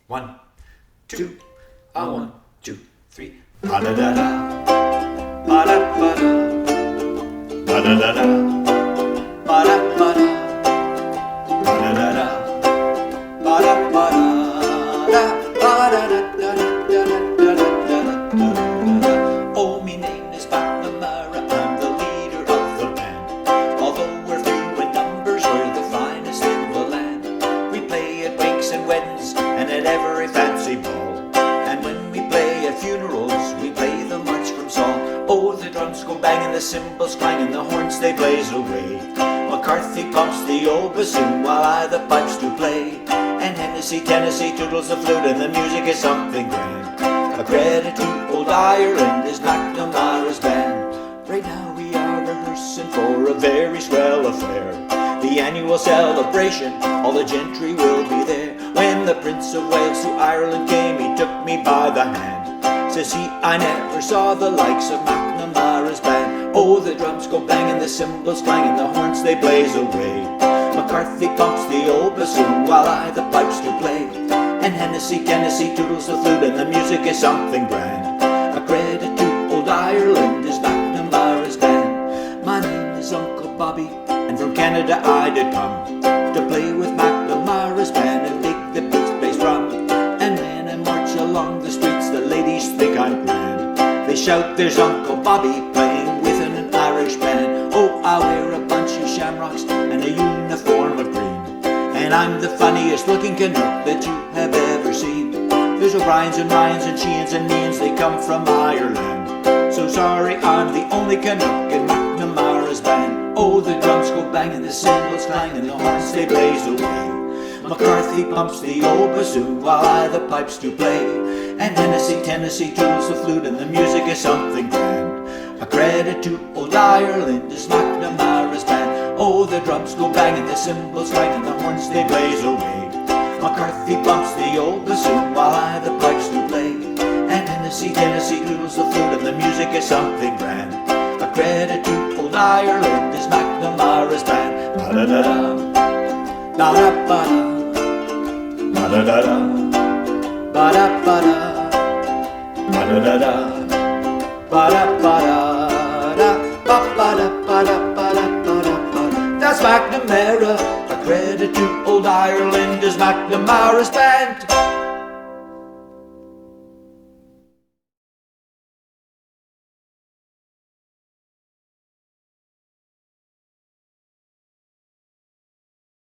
1, 2, 1, 2, 3. Ba da da da, ba da ba da, ba da da da, ba da ba da, ba da da da, ba da ba da, ba da da da da da da da. Oh, me name is McNamara, I'm the leader of the band. Although we're few in numbers, we're the finest in the land. We play at wakes and weddings and at every fancy ball. And when we play at funerals, we play the march from Saul. Oh, the drums go banging, the cymbals clanging, the horns they blaze away. McCarthy pumps the old bassoon while I the pipes do play. And Hennessy, Tennessee toodles the flute, and the music is something grand. A credit to old Ireland is McNamara's band. Right now we are rehearsing for a very swell affair. The annual celebration, all the gentry will be there. When the Prince of Wales to Ireland came, he took me by the hand. Says he, I never saw the likes of McNamara's band. Oh, the drums go banging, the cymbals clanging, the horns they blaze away. McCarthy pumps the old bassoon while I the pipes do play. And Hennessy, Tennessee toodles the flute, and the music is something grand. A credit to old Ireland is McNamara's band. My name is Uncle Bobby, and from Canada I did come to play with McNamara's band and dig the beats bass drum. And when I march along the streets, the ladies think I'm grand. They shout, there's Uncle Bobby playing with an Irish band. Oh, I wear a bunch of shamrocks and a uniform of green, and I'm the funniest looking Canuck that you have ever seen. There's O'Briens and Ryans and Sheehan's and Meehan's, they come from Ireland. So sorry, I'm the only Canuck in McNamara's band. Oh, the drums go banging, the cymbals clanging, the horns they blaze away. McCarthy pumps the old bassoon while I the pipes do play. And Hennessy, Tennessee toodles the flute, and the music is something grand. A credit to old Ireland is McNamara's band. Oh, the drums go banging, the cymbals clanging, the horns they blaze away. McCarthy pumps the old bassoon while I the pipes do play. And Hennessy, Tennessee toodles the flute, and the music is something grand. A credit to old Ireland is McNamara's band. Ba da da da, ba da ba da, ba da da da, ba da ba da, ba da da da, ba da ba da, ba ba da ba da ba da ba da. That's McNamara. A credit to old Ireland is McNamara's band.